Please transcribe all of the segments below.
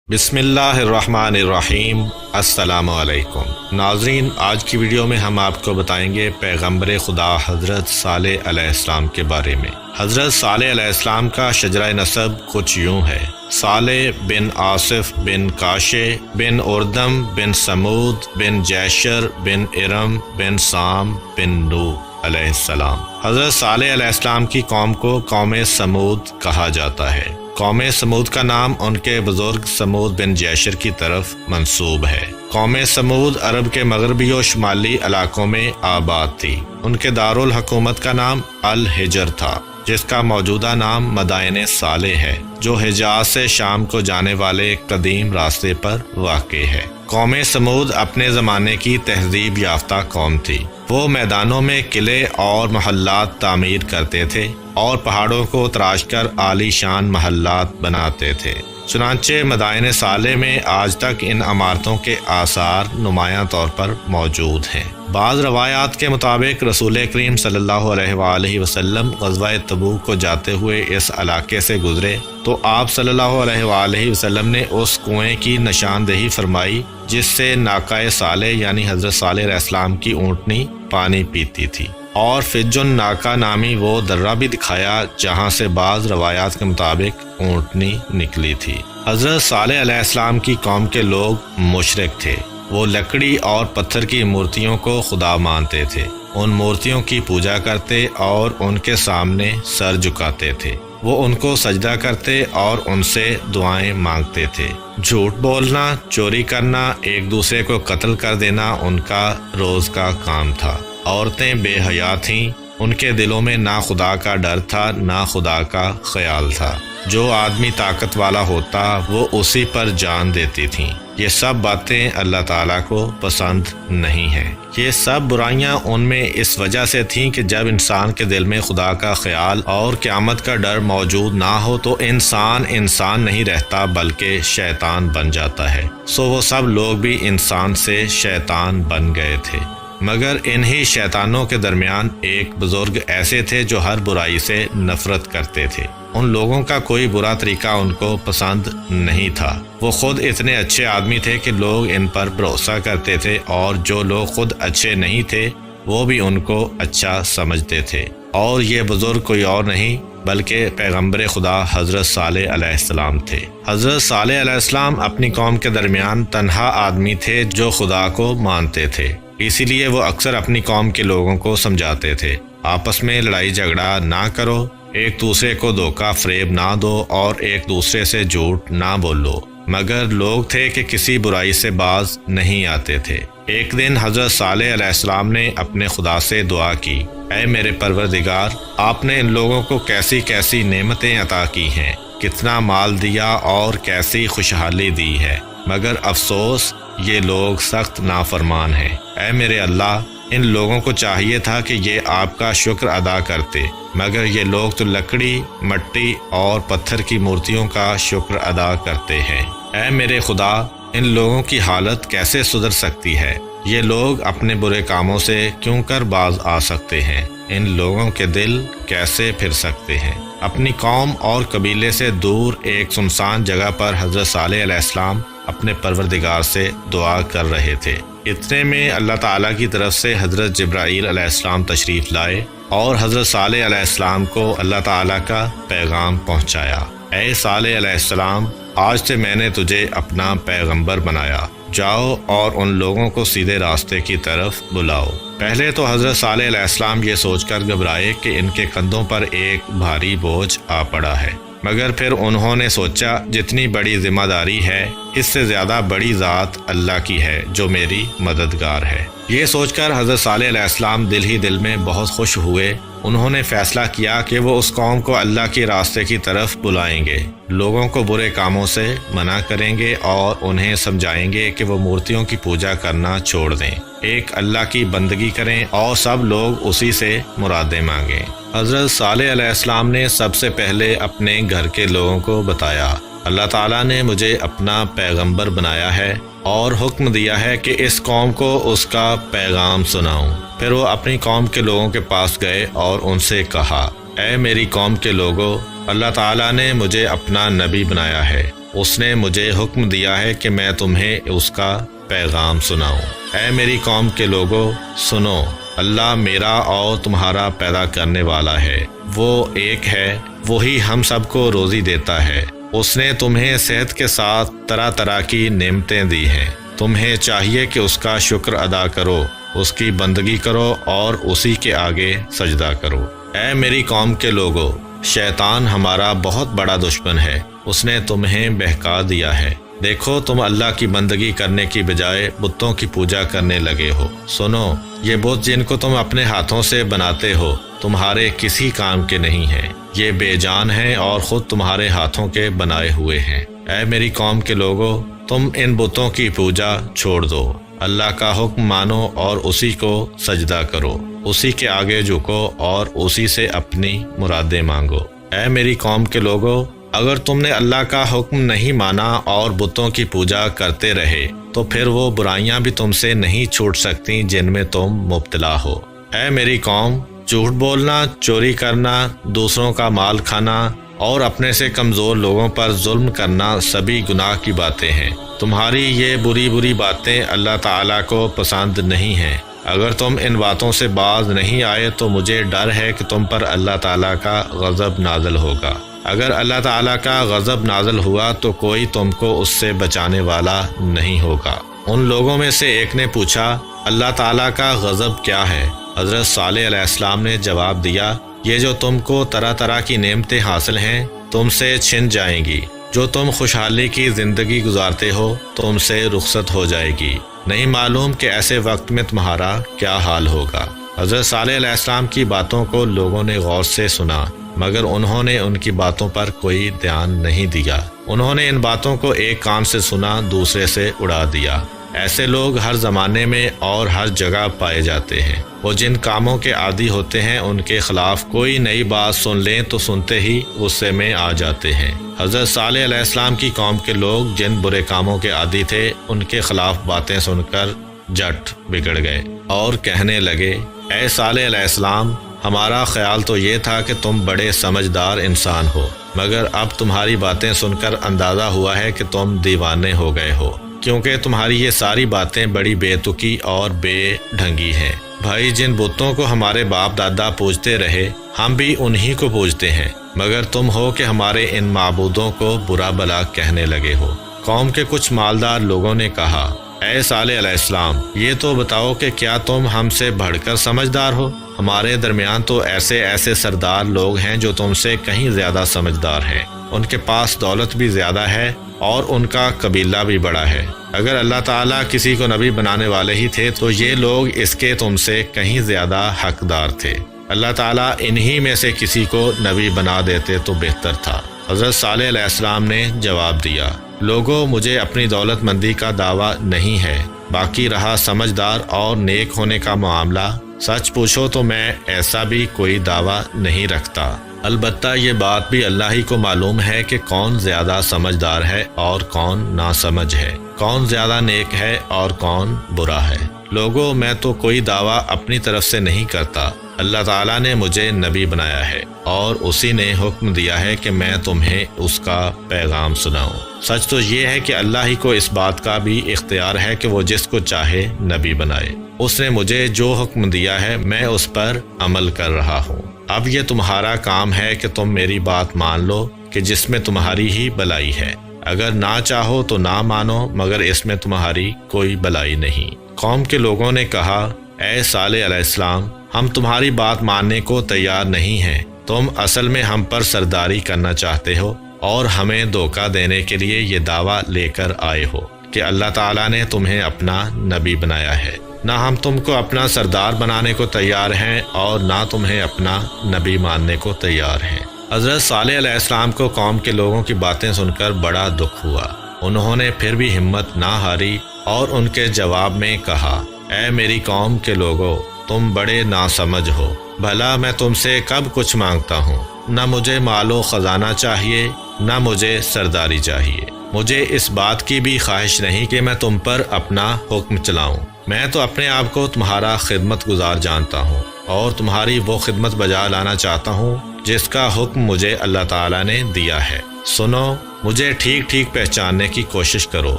بسم اللہ الرحمن الرحیم۔ السلام علیکم ناظرین، آج کی ویڈیو میں ہم آپ کو بتائیں گے پیغمبر خدا حضرت صالح علیہ السلام کے بارے میں۔ حضرت صالح علیہ السلام کا شجرہ نسب کچھ یوں ہے: صالح بن آصف بن کاشے بن اردم بن سمود بن جیشر بن ارم بن سام بن نوح علیہ السلام۔ حضرت صالح علیہ السلام کی قوم کو قوم سمود کہا جاتا ہے۔ قوم سمود کا نام ان کے بزرگ سمود بن جیشر کی طرف منسوب ہے۔ قوم سمود عرب کے مغربی و شمالی علاقوں میں آباد تھی۔ ان کے دارالحکومت کا نام الحجر تھا، جس کا موجودہ نام مدائن صالح ہے، جو حجاز سے شام کو جانے والے قدیم راستے پر واقع ہے۔ قوم سمود اپنے زمانے کی تہذیب یافتہ قوم تھی۔ وہ میدانوں میں قلعے اور محلات تعمیر کرتے تھے اور پہاڑوں کو تراش کر عالی شان محلات بناتے تھے۔ چنانچہ مدائن صالح میں آج تک ان عمارتوں کے آثار نمایاں طور پر موجود ہیں۔ بعض روایات کے مطابق رسول کریم صلی اللہ علیہ وآلہ وسلم غزوہ تبوک کو جاتے ہوئے اس علاقے سے گزرے تو آپ صلی اللہ علیہ وآلہ وسلم نے اس کنویں کی نشاندہی فرمائی جس سے ناقہ صالح یعنی حضرت صالح علیہ السلام کی اونٹنی پانی پیتی تھی، اور فج ناقہ نامی وہ درہ بھی دکھایا جہاں سے بعض روایات کے مطابق اونٹنی نکلی تھی۔ حضرت صالح علیہ السلام کی قوم کے لوگ مشرک تھے۔ وہ لکڑی اور پتھر کی مورتیوں کو خدا مانتے تھے، ان مورتیوں کی پوجا کرتے اور ان کے سامنے سر جھکاتے تھے۔ وہ ان کو سجدہ کرتے اور ان سے دعائیں مانگتے تھے۔ جھوٹ بولنا، چوری کرنا، ایک دوسرے کو قتل کر دینا ان کا روز کا کام تھا۔ عورتیں بے حیا تھیں، ان کے دلوں میں نہ خدا کا ڈر تھا نہ خدا کا خیال تھا۔ جو آدمی طاقت والا ہوتا وہ اسی پر جان دیتی تھیں۔ یہ سب باتیں اللہ تعالیٰ کو پسند نہیں ہیں۔ یہ سب برائیاں ان میں اس وجہ سے تھیں کہ جب انسان کے دل میں خدا کا خیال اور قیامت کا ڈر موجود نہ ہو تو انسان نہیں رہتا بلکہ شیطان بن جاتا ہے۔ سو وہ سب لوگ بھی انسان سے شیطان بن گئے تھے۔ مگر انہی شیطانوں کے درمیان ایک بزرگ ایسے تھے جو ہر برائی سے نفرت کرتے تھے۔ ان لوگوں کا کوئی برا طریقہ ان کو پسند نہیں تھا۔ وہ خود اتنے اچھے آدمی تھے کہ لوگ ان پر بھروسہ کرتے تھے، اور جو لوگ خود اچھے نہیں تھے وہ بھی ان کو اچھا سمجھتے تھے۔ اور یہ بزرگ کوئی اور نہیں بلکہ پیغمبر خدا حضرت صالح علیہ السلام تھے۔ حضرت صالح علیہ السلام اپنی قوم کے درمیان تنہا آدمی تھے جو خدا کو مانتے تھے۔ اسی لیے وہ اکثر اپنی قوم کے لوگوں کو سمجھاتے تھے، آپس میں لڑائی جھگڑا نہ کرو، ایک دوسرے کو دھوکہ فریب نہ دو اور ایک دوسرے سے جھوٹ نہ بولو۔ مگر لوگ تھے کہ کسی برائی سے باز نہیں آتے تھے۔ ایک دن حضرت صالح علیہ السلام نے اپنے خدا سے دعا کی: اے میرے پروردگار، آپ نے ان لوگوں کو کیسی کیسی نعمتیں عطا کی ہیں، کتنا مال دیا اور کیسی خوشحالی دی ہے، مگر افسوس یہ لوگ سخت نافرمان ہیں۔ اے میرے اللہ، ان لوگوں کو چاہیے تھا کہ یہ آپ کا شکر ادا کرتے، مگر یہ لوگ تو لکڑی، مٹی اور پتھر کی مورتیوں کا شکر ادا کرتے ہیں۔ اے میرے خدا، ان لوگوں کی حالت کیسے سدھر سکتی ہے؟ یہ لوگ اپنے برے کاموں سے کیوں کر باز آ سکتے ہیں؟ ان لوگوں کے دل کیسے پھر سکتے ہیں؟ اپنی قوم اور قبیلے سے دور ایک سنسان جگہ پر حضرت صالح علیہ السلام اپنے پروردگار سے دعا کر رہے تھے۔ اتنے میں اللہ تعالیٰ کی طرف سے حضرت جبرائیل علیہ السلام تشریف لائے اور حضرت صالح علیہ السلام کو اللہ تعالیٰ کا پیغام پہنچایا: اے صالح علیہ السلام، آج سے میں نے تجھے اپنا پیغمبر بنایا، جاؤ اور ان لوگوں کو سیدھے راستے کی طرف بلاؤ۔ پہلے تو حضرت صالح علیہ السلام یہ سوچ کر گھبرائے کہ ان کے کندھوں پر ایک بھاری بوجھ آ پڑا ہے، مگر پھر انہوں نے سوچا جتنی بڑی ذمہ داری ہے اس سے زیادہ بڑی ذات اللہ کی ہے جو میری مددگار ہے۔ یہ سوچ کر حضرت صالح علیہ السلام دل ہی دل میں بہت خوش ہوئے۔ انہوں نے فیصلہ کیا کہ وہ اس قوم کو اللہ کے راستے کی طرف بلائیں گے، لوگوں کو برے کاموں سے منع کریں گے اور انہیں سمجھائیں گے کہ وہ مورتیوں کی پوجا کرنا چھوڑ دیں، ایک اللہ کی بندگی کریں اور سب لوگ اسی سے مرادیں مانگیں۔ حضرت صالح علیہ السلام نے سب سے پہلے اپنے گھر کے لوگوں کو بتایا: اللہ تعالیٰ نے مجھے اپنا پیغمبر بنایا ہے اور حکم دیا ہے کہ اس قوم کو اس کا پیغام سناؤں۔ پھر وہ اپنی قوم کے لوگوں کے پاس گئے اور ان سے کہا: اے میری قوم کے لوگوں، اللہ تعالیٰ نے مجھے اپنا نبی بنایا ہے اس نے مجھے حکم دیا ہے کہ میں تمہیں اس کا پیغام سناؤں۔ اے میری قوم کے لوگو سنو، اللہ میرا اور تمہارا پیدا کرنے والا ہے، وہ ایک ہے، وہی ہم سب کو روزی دیتا ہے۔ اس نے تمہیں صحت کے ساتھ طرح طرح کی نعمتیں دی ہیں، تمہیں چاہیے کہ اس کا شکر ادا کرو، اس کی بندگی کرو اور اسی کے آگے سجدہ کرو۔ اے میری قوم کے لوگو، شیطان ہمارا بہت بڑا دشمن ہے، اس نے تمہیں بہکا دیا ہے۔ دیکھو تم اللہ کی بندگی کرنے کی بجائے بتوں کی پوجا کرنے لگے ہو۔ سنو، یہ بت جن کو تم اپنے ہاتھوں سے بناتے ہو تمہارے کسی کام کے نہیں ہیں، یہ بے جان ہیں اور خود تمہارے ہاتھوں کے بنائے ہوئے ہیں۔ اے میری قوم کے لوگو، تم ان بتوں کی پوجا چھوڑ دو، اللہ کا حکم مانو اور اسی کو سجدہ کرو، اسی کے آگے جھکو اور اسی سے اپنی مرادیں مانگو۔ اے میری قوم کے لوگو، اگر تم نے اللہ کا حکم نہیں مانا اور بتوں کی پوجا کرتے رہے تو پھر وہ برائیاں بھی تم سے نہیں چھوٹ سکتی جن میں تم مبتلا ہو۔ اے میری قوم، جھوٹ بولنا، چوری کرنا، دوسروں کا مال کھانا اور اپنے سے کمزور لوگوں پر ظلم کرنا سبھی گناہ کی باتیں ہیں۔ تمہاری یہ بری بری باتیں اللہ تعالیٰ کو پسند نہیں ہیں۔ اگر تم ان باتوں سے باز نہیں آئے تو مجھے ڈر ہے کہ تم پر اللہ تعالیٰ کا غضب نازل ہوگا۔ اگر اللہ تعالیٰ کا غضب نازل ہوا تو کوئی تم کو اس سے بچانے والا نہیں ہوگا۔ ان لوگوں میں سے ایک نے پوچھا، اللہ تعالیٰ کا غضب کیا ہے؟ حضرت صالح علیہ السلام نے جواب دیا، یہ جو تم کو طرح طرح کی نعمتیں حاصل ہیں تم سے چھن جائیں گی، جو تم خوشحالی کی زندگی گزارتے ہو تم سے رخصت ہو جائے گی، نہیں معلوم کہ ایسے وقت میں تمہارا کیا حال ہوگا۔ حضرت صالح علیہ السلام کی باتوں کو لوگوں نے غور سے سنا، مگر انہوں نے ان کی باتوں پر کوئی دھیان نہیں دیا۔ انہوں نے ان باتوں کو ایک کان سے سنا، دوسرے سے اڑا دیا۔ ایسے لوگ ہر زمانے میں اور ہر جگہ پائے جاتے ہیں۔ وہ جن کاموں کے عادی ہوتے ہیں ان کے خلاف کوئی نئی بات سن لیں تو سنتے ہی غصے میں آ جاتے ہیں۔ حضرت صالح علیہ السلام کی قوم کے لوگ جن برے کاموں کے عادی تھے ان کے خلاف باتیں سن کر جٹ بگڑ گئے اور کہنے لگے، اے صالح علیہ السلام، ہمارا خیال تو یہ تھا کہ تم بڑے سمجھدار انسان ہو، مگر اب تمہاری باتیں سن کر اندازہ ہوا ہے کہ تم دیوانے ہو گئے ہو، کیونکہ تمہاری یہ ساری باتیں بڑی بے تکی اور بے ڈھنگی ہیں۔ بھائی، جن بتوں کو ہمارے باپ دادا پوجتے رہے ہم بھی انہی کو پوجتے ہیں، مگر تم ہو کہ ہمارے ان معبودوں کو برا بھلا کہنے لگے ہو۔ قوم کے کچھ مالدار لوگوں نے کہا، اے صالح علیہ السلام، یہ تو بتاؤ کہ کیا تم ہم سے بڑھ کر سمجھدار ہو؟ ہمارے درمیان تو ایسے سردار لوگ ہیں جو تم سے کہیں زیادہ سمجھدار ہیں، ان کے پاس دولت بھی زیادہ ہے اور ان کا قبیلہ بھی بڑا ہے۔ اگر اللہ تعالیٰ کسی کو نبی بنانے والے ہی تھے تو یہ لوگ اس کے تم سے کہیں زیادہ حقدار تھے۔ اللہ تعالیٰ انہی میں سے کسی کو نبی بنا دیتے تو بہتر تھا۔ حضرت صالح علیہ السلام نے جواب دیا، لوگوں، مجھے اپنی دولت مندی کا دعویٰ نہیں ہے، باقی رہا سمجھدار اور نیک ہونے کا معاملہ، سچ پوچھو تو میں ایسا بھی کوئی دعویٰ نہیں رکھتا۔ البتہ یہ بات بھی اللہ ہی کو معلوم ہے کہ کون زیادہ سمجھدار ہے اور کون ناسمجھ ہے، کون زیادہ نیک ہے اور کون برا ہے۔ لوگوں، میں تو کوئی دعویٰ اپنی طرف سے نہیں کرتا، اللہ تعالیٰ نے مجھے نبی بنایا ہے اور اسی نے حکم دیا ہے کہ میں تمہیں اس کا پیغام سناؤں۔ سچ تو یہ ہے کہ اللہ ہی کو اس بات کا بھی اختیار ہے کہ وہ جس کو چاہے نبی بنائے۔ اس نے مجھے جو حکم دیا ہے میں اس پر عمل کر رہا ہوں۔ اب یہ تمہارا کام ہے کہ تم میری بات مان لو کہ جس میں تمہاری ہی بلائی ہے، اگر نہ چاہو تو نہ مانو، مگر اس میں تمہاری کوئی بلائی نہیں۔ قوم کے لوگوں نے کہا، اے صالح علیہ السلام، ہم تمہاری بات ماننے کو تیار نہیں ہیں، تم اصل میں ہم پر سرداری کرنا چاہتے ہو اور ہمیں دھوکہ دینے کے لیے یہ دعویٰ لے کر آئے ہو کہ اللہ تعالیٰ نے تمہیں اپنا نبی بنایا ہے۔ نہ ہم تم کو اپنا سردار بنانے کو تیار ہیں اور نہ تمہیں اپنا نبی ماننے کو تیار ہیں۔ حضرت صالح علیہ السلام کو قوم کے لوگوں کی باتیں سن کر بڑا دکھ ہوا۔ انہوں نے پھر بھی ہمت نہ ہاری اور ان کے جواب میں کہا، اے میری قوم کے لوگوں، تم بڑے ناسمجھ ہو، بھلا میں تم سے کب کچھ مانگتا ہوں؟ نہ مجھے مال و خزانہ چاہیے، نہ مجھے سرداری چاہیے، مجھے اس بات کی بھی خواہش نہیں کہ میں تم پر اپنا حکم چلاؤں۔ میں تو اپنے آپ کو تمہارا خدمت گزار جانتا ہوں اور تمہاری وہ خدمت بجا لانا چاہتا ہوں جس کا حکم مجھے اللہ تعالیٰ نے دیا ہے۔ سنو، مجھے ٹھیک ٹھیک پہچاننے کی کوشش کرو،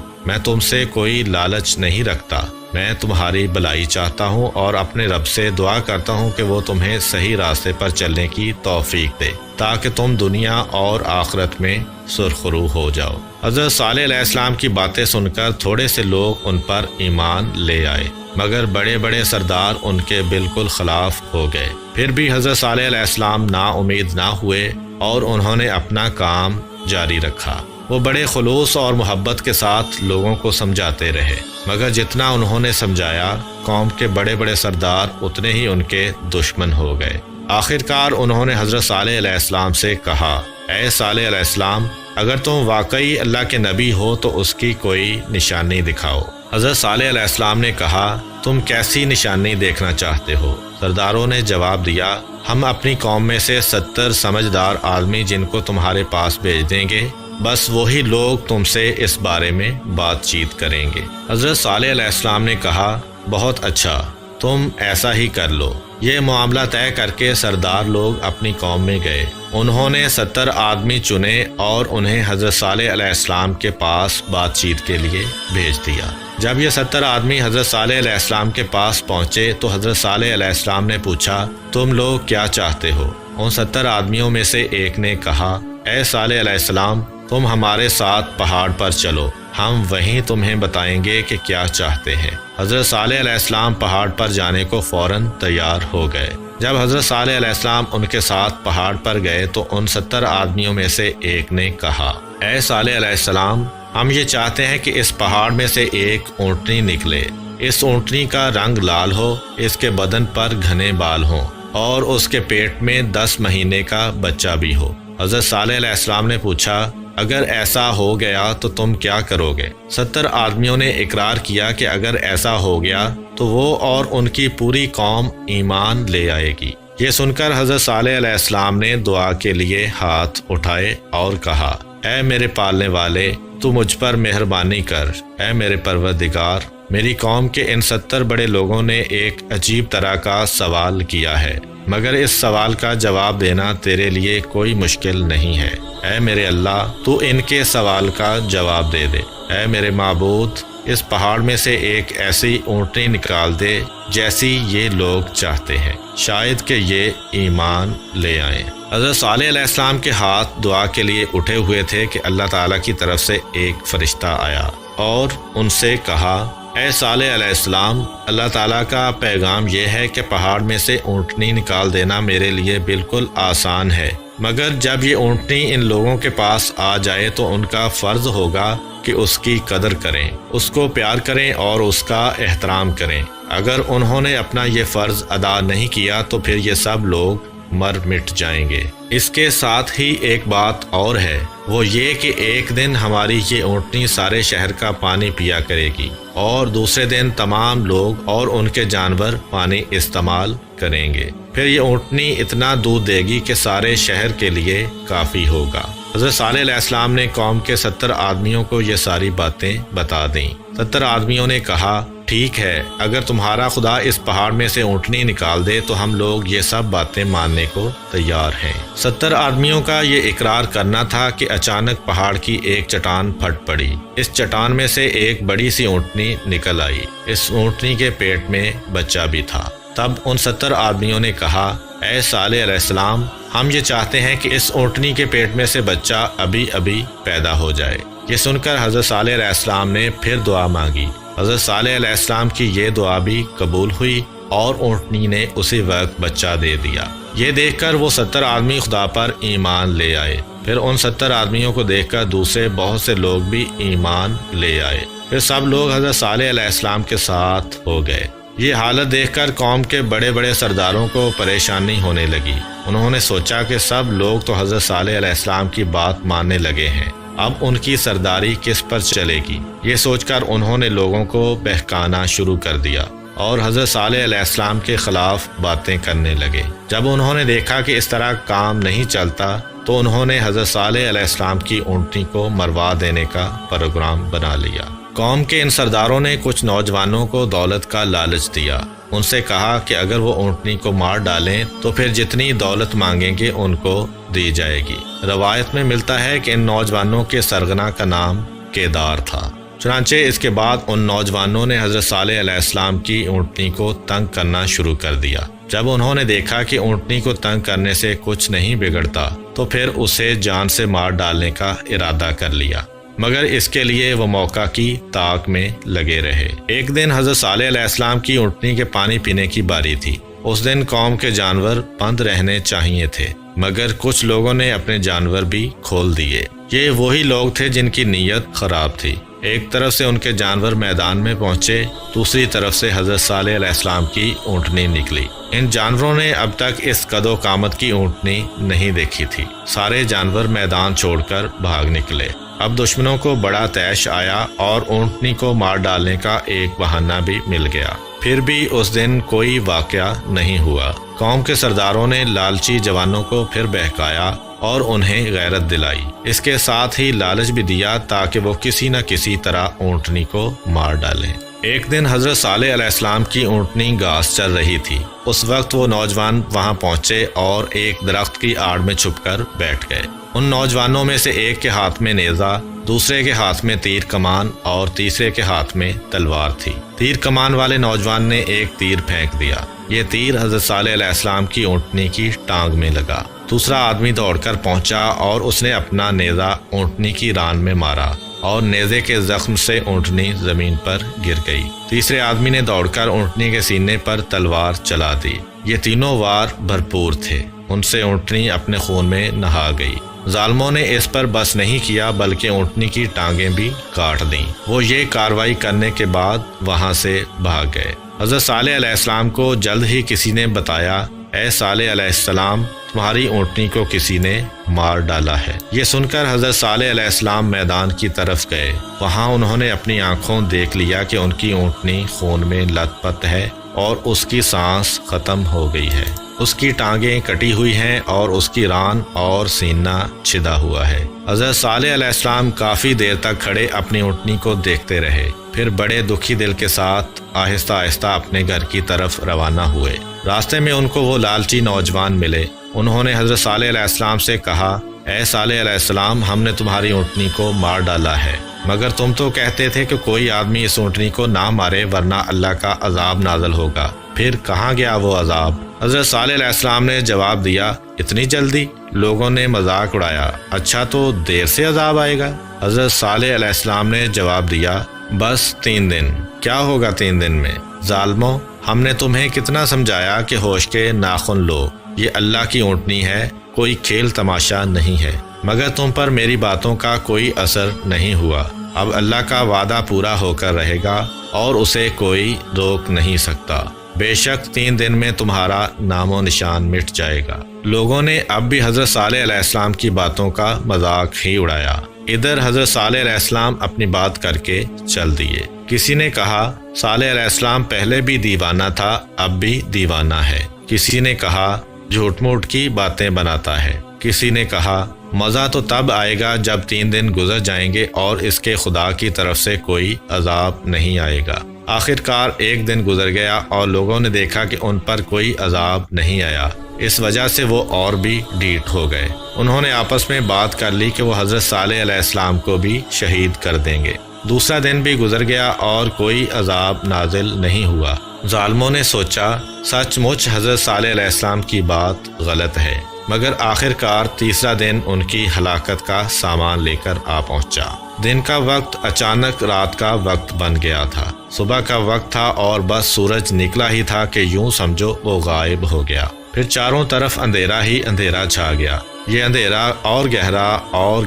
میں تم سے کوئی لالچ نہیں رکھتا، میں تمہاری بھلائی چاہتا ہوں اور اپنے رب سے دعا کرتا ہوں کہ وہ تمہیں صحیح راستے پر چلنے کی توفیق دے تاکہ تم دنیا اور آخرت میں سرخرو ہو جاؤ۔ حضرت صالح علیہ السلام کی باتیں سن کر تھوڑے سے لوگ ان پر ایمان لے آئے، مگر بڑے بڑے سردار ان کے بالکل خلاف ہو گئے۔ پھر بھی حضرت صالح علیہ السلام نا امید نہ ہوئے اور انہوں نے اپنا کام جاری رکھا۔ وہ بڑے خلوص اور محبت کے ساتھ لوگوں کو سمجھاتے رہے، مگر جتنا انہوں نے سمجھایا قوم کے بڑے بڑے سردار اتنے ہی ان کے دشمن ہو گئے۔ آخرکار انہوں نے حضرت صالح علیہ السلام سے کہا، اے صالح علیہ السلام، اگر تم واقعی اللہ کے نبی ہو تو اس کی کوئی نشانی دکھاؤ۔ حضرت صالح علیہ السلام نے کہا، تم کیسی نشانی دیکھنا چاہتے ہو؟ سرداروں نے جواب دیا، ہم اپنی قوم میں سے 70 سمجھدار آدمی جن کو تمہارے پاس بھیج دیں گے، بس وہی لوگ تم سے اس بارے میں بات چیت کریں گے۔ حضرت صالح علیہ السلام نے کہا، بہت اچھا، تم ایسا ہی کر لو۔ یہ معاملہ طے کر کے سردار لوگ اپنی قوم میں گئے۔ انہوں نے 70 آدمی چنے اور انہیں حضرت صالح علیہ السلام کے پاس بات چیت کے لیے بھیج دیا۔ جب یہ 70 آدمی حضرت صالح علیہ السلام کے پاس پہنچے تو حضرت صالح علیہ السلام نے پوچھا، تم لوگ کیا چاہتے ہو؟ ان 70 آدمیوں میں سے ایک نے کہا، اے صالح علیہ السلام، تم ہمارے ساتھ پہاڑ پر چلو، ہم وہیں تمہیں بتائیں گے کہ کیا چاہتے ہیں۔ حضرت صالح علیہ السلام پہاڑ پر جانے کو فوراً تیار ہو گئے۔ جب حضرت صالح علیہ السلام ان کے ساتھ پہاڑ پر گئے تو ان 70 آدمیوں میں سے ایک نے کہا، اے صالح علیہ السلام، ہم یہ چاہتے ہیں کہ اس پہاڑ میں سے ایک اونٹنی نکلے، اس اونٹنی کا رنگ لال ہو، اس کے بدن پر گھنے بال ہوں اور اس کے پیٹ میں 10 مہینے کا بچہ بھی ہو۔ حضرت صالح علیہ السلام نے پوچھا، اگر ایسا ہو گیا تو تم کیا کرو گے؟ 70 آدمیوں نے اقرار کیا کہ اگر ایسا ہو گیا تو وہ اور ان کی پوری قوم ایمان لے آئے گی۔ یہ سن کر حضرت صالح علیہ السلام نے دعا کے لیے ہاتھ اٹھائے اور کہا، اے میرے پالنے والے، تو مجھ پر مہربانی کر، اے میرے پروردگار، میری قوم کے ان 70 بڑے لوگوں نے ایک عجیب طرح کا سوال کیا ہے، مگر اس سوال کا جواب دینا تیرے لیے کوئی مشکل نہیں ہے۔ اے میرے اللہ، تو ان کے سوال کا جواب دے دے۔ اے میرے معبود، اس پہاڑ میں سے ایک ایسی اونٹنی نکال دے جیسی یہ لوگ چاہتے ہیں، شاید کہ یہ ایمان لے آئیں۔ حضرت صالح علیہ السلام کے ہاتھ دعا کے لیے اٹھے ہوئے تھے کہ اللہ تعالیٰ کی طرف سے ایک فرشتہ آیا اور ان سے کہا، اے صالح علیہ السلام، اللہ تعالیٰ کا پیغام یہ ہے کہ پہاڑ میں سے اونٹنی نکال دینا میرے لیے بالکل آسان ہے، مگر جب یہ اونٹنی ان لوگوں کے پاس آ جائے تو ان کا فرض ہوگا کہ اس کی قدر کریں، اس کو پیار کریں اور اس کا احترام کریں۔ اگر انہوں نے اپنا یہ فرض ادا نہیں کیا تو پھر یہ سب لوگ مر مٹ جائیں گے۔ اس کے ساتھ ہی ایک بات اور ہے، وہ یہ کہ ایک دن ہماری یہ اونٹنی سارے شہر کا پانی پیا کرے گی اور دوسرے دن تمام لوگ اور ان کے جانور پانی استعمال کریں گے، پھر یہ اونٹنی اتنا دودھ دے گی کہ سارے شہر کے لیے کافی ہوگا۔ حضرت صالح علیہ السلام نے قوم کے 70 آدمیوں کو یہ ساری باتیں بتا دیں۔ 70 آدمیوں نے کہا، ٹھیک ہے، اگر تمہارا خدا اس پہاڑ میں سے اونٹنی نکال دے تو ہم لوگ یہ سب باتیں ماننے کو تیار ہیں۔ 70 آدمیوں کا یہ اقرار کرنا تھا کہ اچانک پہاڑ کی ایک چٹان پھٹ پڑی۔ اس چٹان میں سے ایک بڑی سی اونٹنی نکل آئی۔ اس اونٹنی کے پیٹ میں بچہ بھی تھا۔ تب ان 70 آدمیوں نے کہا، اے صالح علیہ السلام، ہم یہ چاہتے ہیں کہ اس اونٹنی کے پیٹ میں سے بچہ ابھی ابھی پیدا ہو جائے۔ یہ سن کر حضرت صالح علیہ السلام نے پھر دعا مانگی۔ حضرت صالح علیہ السلام کی یہ دعا بھی قبول ہوئی اور اونٹنی نے اسی وقت بچہ دے دیا۔ یہ دیکھ کر وہ 70 آدمی خدا پر ایمان لے آئے۔ پھر ان 70 آدمیوں کو دیکھ کر دوسرے بہت سے لوگ بھی ایمان لے آئے۔ پھر سب لوگ حضرت صالح علیہ السلام کے ساتھ ہو گئے۔ یہ حالت دیکھ کر قوم کے بڑے بڑے سرداروں کو پریشانی ہونے لگی۔ انہوں نے سوچا کہ سب لوگ تو حضرت صالح علیہ السلام کی بات ماننے لگے ہیں، اب ان کی سرداری کس پر چلے گی؟ یہ سوچ کر انہوں نے لوگوں کو بہکانا شروع کر دیا اور حضرت صالح علیہ السلام کے خلاف باتیں کرنے لگے۔ جب انہوں نے دیکھا کہ اس طرح کام نہیں چلتا تو انہوں نے حضرت صالح علیہ السلام کی اونٹنی کو مروا دینے کا پروگرام بنا لیا۔ قوم کے ان سرداروں نے کچھ نوجوانوں کو دولت کا لالچ دیا۔ ان سے کہا کہ اگر وہ اونٹنی کو مار ڈالیں تو پھر جتنی دولت مانگیں گے ان کو دی جائے گی۔ روایت میں ملتا ہے کہ ان نوجوانوں کے سرغنہ کا نام کیدار تھا۔ چنانچہ اس کے بعد ان نوجوانوں نے حضرت صالح علیہ السلام کی اونٹنی کو تنگ کرنا شروع کر دیا۔ جب انہوں نے دیکھا کہ اونٹنی کو تنگ کرنے سے کچھ نہیں بگڑتا تو پھر اسے جان سے مار ڈالنے کا ارادہ کر لیا، مگر اس کے لیے وہ موقع کی تاک میں لگے رہے۔ ایک دن حضرت صالح علیہ السلام کی اونٹنی کے پانی پینے کی باری تھی۔ اس دن قوم کے جانور بند رہنے چاہیے تھے، مگر کچھ لوگوں نے اپنے جانور بھی کھول دیے۔ یہ وہی لوگ تھے جن کی نیت خراب تھی۔ ایک طرف سے ان کے جانور میدان میں پہنچے، دوسری طرف سے حضرت صالح علیہ السلام کی اونٹنی نکلی۔ ان جانوروں نے اب تک اس قد و قامت کی اونٹنی نہیں دیکھی تھی۔ سارے جانور میدان چھوڑ کر بھاگ نکلے۔ اب دشمنوں کو بڑا طیش آیا اور اونٹنی کو مار ڈالنے کا ایک بہانہ بھی مل گیا۔ پھر بھی اس دن کوئی واقعہ نہیں ہوا۔ قوم کے سرداروں نے لالچی جوانوں کو پھر بہکایا اور انہیں غیرت دلائی۔ اس کے ساتھ ہی لالچ بھی دیا تاکہ وہ کسی نہ کسی طرح اونٹنی کو مار ڈالیں۔ ایک دن حضرت صالح علیہ السلام کی اونٹنی گھاس چر رہی تھی۔ اس وقت وہ نوجوان وہاں پہنچے اور ایک درخت کی آڑ میں چھپ کر بیٹھ گئے۔ ان نوجوانوں میں سے ایک کے ہاتھ میں نیزہ، دوسرے کے ہاتھ میں تیر کمان اور تیسرے کے ہاتھ میں تلوار تھی۔ تیر کمان والے نوجوان نے ایک تیر پھینک دیا۔ یہ تیر حضرت صالح علیہ السلام کی اونٹنی کی ٹانگ میں لگا۔ دوسرا آدمی دوڑ کر پہنچا اور اس نے اپنا نیزہ اونٹنی کی ران میں مارا اور نیزے کے زخم سے اونٹنی زمین پر گر گئی۔ تیسرے آدمی نے دوڑ کر اونٹنی کے سینے پر تلوار چلا دی۔ یہ تینوں وار بھرپور تھے۔ ان سے اونٹنی اپنے خون میں نہا گئی۔ ظالموں نے اس پر بس نہیں کیا بلکہ اونٹنی کی ٹانگیں بھی کاٹ دیں۔ وہ یہ کارروائی کرنے کے بعد وہاں سے بھاگ گئے۔ حضرت صالح علیہ السلام کو جلد ہی کسی نے بتایا، اے صالح علیہ السلام، تمہاری اونٹنی کو کسی نے مار ڈالا ہے۔ یہ سن کر حضرت صالح علیہ السلام میدان کی طرف گئے۔ وہاں انہوں نے اپنی آنکھوں دیکھ لیا کہ ان کی اونٹنی خون میں لت پت ہے اور اس کی سانس ختم ہو گئی ہے۔ اس کی ٹانگیں کٹی ہوئی ہیں اور اس کی ران اور سینہ چھدا ہوا ہے۔ حضرت صالح علیہ السلام کافی دیر تک کھڑے اپنی اونٹنی کو دیکھتے رہے، پھر بڑے دکھی دل کے ساتھ آہستہ آہستہ اپنے گھر کی طرف روانہ ہوئے۔ راستے میں ان کو وہ لالچی نوجوان ملے۔ انہوں نے حضرت صالح علیہ السلام سے کہا، اے صالح علیہ السلام، ہم نے تمہاری اونٹنی کو مار ڈالا ہے، مگر تم تو کہتے تھے کہ کوئی آدمی اس اونٹنی کو نہ مارے ورنہ اللہ کا عذاب نازل ہوگا، پھر کہاں گیا وہ عذاب؟ حضرت صالح علیہ السلام نے جواب دیا، اتنی جلدی؟ لوگوں نے مذاق اڑایا، اچھا تو دیر سے عذاب آئے گا؟ حضرت صالح علیہ السلام نے جواب دیا، بس 3 دن۔ کیا ہوگا 3 دن میں؟ ظالموں، ہم نے تمہیں کتنا سمجھایا کہ ہوش کے ناخن لو، یہ اللہ کی اونٹنی ہے، کوئی کھیل تماشا نہیں ہے، مگر تم پر میری باتوں کا کوئی اثر نہیں ہوا۔ اب اللہ کا وعدہ پورا ہو کر رہے گا اور اسے کوئی روک نہیں سکتا۔ بے شک 3 دن میں تمہارا نام و نشان مٹ جائے گا۔ لوگوں نے اب بھی حضرت صالح علیہ السلام کی باتوں کا مذاق ہی اڑایا۔ ادھر حضرت صالح علیہ السلام اپنی بات کر کے چل دیے۔ کسی نے کہا، صالح علیہ السلام پہلے بھی دیوانہ تھا، اب بھی دیوانہ ہے۔ کسی نے کہا، جھوٹ موٹ کی باتیں بناتا ہے۔ کسی نے کہا، مزہ تو تب آئے گا جب 3 دن گزر جائیں گے اور اس کے خدا کی طرف سے کوئی عذاب نہیں آئے گا۔ آخرکار 1 دن گزر گیا اور لوگوں نے دیکھا کہ ان پر کوئی عذاب نہیں آیا۔ اس وجہ سے وہ اور بھی ڈھیٹ ہو گئے۔ انہوں نے آپس میں بات کر لی کہ وہ حضرت صالح علیہ السلام کو بھی شہید کر دیں گے۔ دوسرا دن بھی گزر گیا اور کوئی عذاب نازل نہیں ہوا۔ ظالموں نے سوچا، سچ مچ حضرت صالح علیہ السلام کی بات غلط ہے، مگر آخرکار تیسرا دن ان کی ہلاکت کا سامان لے کر آ پہنچا۔ دن کا وقت اچانک رات کا وقت بن گیا تھا۔ صبح کا وقت تھا اور بس سورج نکلا ہی تھا کہ یوں سمجھو وہ غائب ہو گیا۔ پھر چاروں طرف اندھیرا ہی اندھیرا چھا گیا۔ یہ اندھیرا اور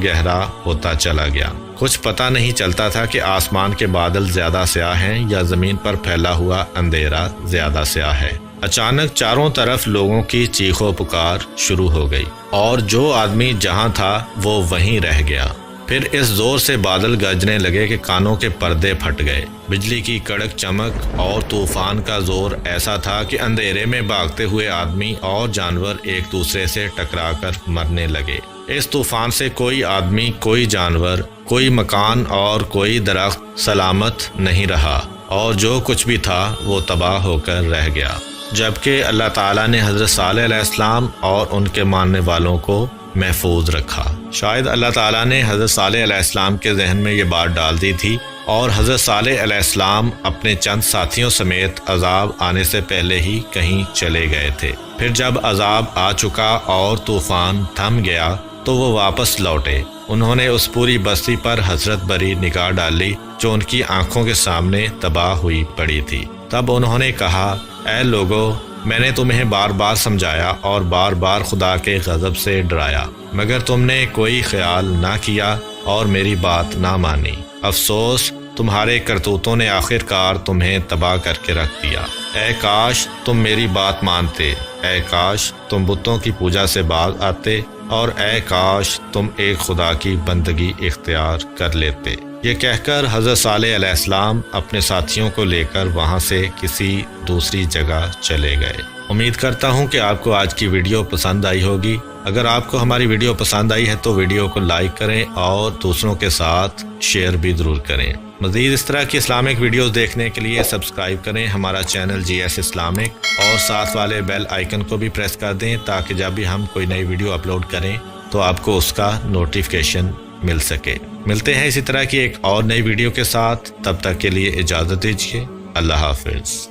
گہرا ہوتا چلا گیا۔ کچھ پتہ نہیں چلتا تھا کہ آسمان کے بادل زیادہ سیاہ ہیں یا زمین پر پھیلا ہوا اندھیرا زیادہ سیاہ ہے۔ اچانک چاروں طرف لوگوں کی چیخ و پکار شروع ہو گئی اور جو آدمی جہاں تھا وہ وہیں رہ گیا۔ پھر اس زور سے بادل گرجنے لگے کہ کانوں کے پردے پھٹ گئے۔ بجلی کی کڑک چمک اور طوفان کا زور ایسا تھا کہ اندھیرے میں بھاگتے ہوئے آدمی اور جانور ایک دوسرے سے ٹکرا کر مرنے لگے۔ اس طوفان سے کوئی آدمی، کوئی جانور، کوئی مکان اور کوئی درخت سلامت نہیں رہا، اور جو کچھ بھی تھا وہ تباہ ہو کر رہ گیا۔ جبکہ اللہ تعالیٰ نے حضرت صالح علیہ السلام اور ان کے ماننے والوں کو محفوظ رکھا۔ شاید اللہ تعالیٰ نے حضرت صالح علیہ السلام کے ذہن میں یہ بات ڈال دی تھی، اور حضرت صالح علیہ السلام اپنے چند ساتھیوں سمیت عذاب آنے سے پہلے ہی کہیں چلے گئے تھے۔ پھر جب عذاب آ چکا اور طوفان تھم گیا تو وہ واپس لوٹے۔ انہوں نے اس پوری بستی پر حسرت بھری نگاہ ڈالی جو ان کی آنکھوں کے سامنے تباہ ہوئی پڑی تھی۔ تب انہوں نے کہا، اے لوگو، میں نے تمہیں بار بار سمجھایا اور بار بار خدا کے غضب سے ڈرایا، مگر تم نے کوئی خیال نہ کیا اور میری بات نہ مانی۔ افسوس، تمہارے کرتوتوں نے آخر کار تمہیں تباہ کر کے رکھ دیا۔ اے کاش تم میری بات مانتے، اے کاش تم بتوں کی پوجا سے باز آتے، اور اے کاش تم ایک خدا کی بندگی اختیار کر لیتے۔ یہ کہہ کر حضرت صالح علیہ السلام اپنے ساتھیوں کو لے کر وہاں سے کسی دوسری جگہ چلے گئے۔ امید کرتا ہوں کہ آپ کو آج کی ویڈیو پسند آئی ہوگی۔ اگر آپ کو ہماری ویڈیو پسند آئی ہے تو ویڈیو کو لائک کریں اور دوسروں کے ساتھ شیئر بھی ضرور کریں۔ مزید اس طرح کی اسلامک ویڈیوز دیکھنے کے لیے سبسکرائب کریں ہمارا چینل GS اسلامک، اور ساتھ والے بیل آئیکن کو بھی پریس کر دیں تاکہ جب بھی ہم کوئی نئی ویڈیو اپلوڈ کریں تو آپ کو اس کا نوٹیفیکیشن مل سکے۔ ملتے ہیں اسی طرح کی ایک اور نئی ویڈیو کے ساتھ، تب تک کے لیے اجازت دیجیے۔ اللہ حافظ۔